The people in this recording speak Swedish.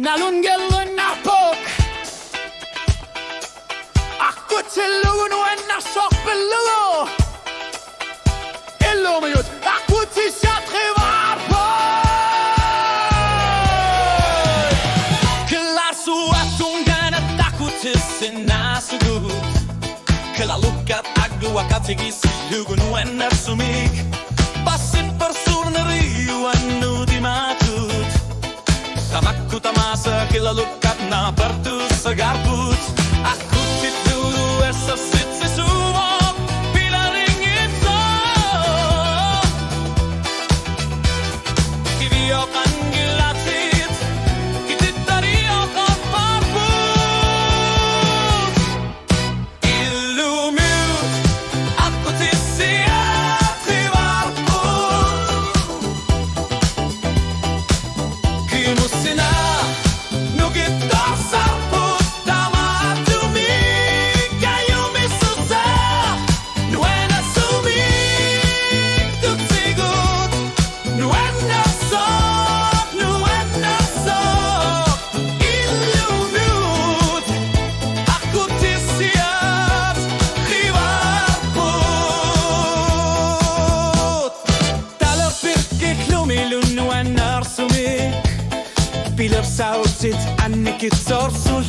nalungel napok Aqqutillugit wenna soqpillugu Illumiut Aqqutillugit Klar så att ungarna Aqqutillugit Illumiut Aqqutillugit wenna sumik Basin persurneri wanu di matut Tamakku tamasa Illumiut na partu sagarbut Aqqutillugit essa sitse sumok Pilar ingit so Kiviokan gilatit Kitittariokan parbut Illumiut Aqqutillugit Kimusina nugit dorsarput Tamatumi kayumi susa Nuena sumik tutsigut Nuena sok Illumiut Aqqutillugit Taler pirkik lumilun nuena sumik Pilar sautit annikit sorsu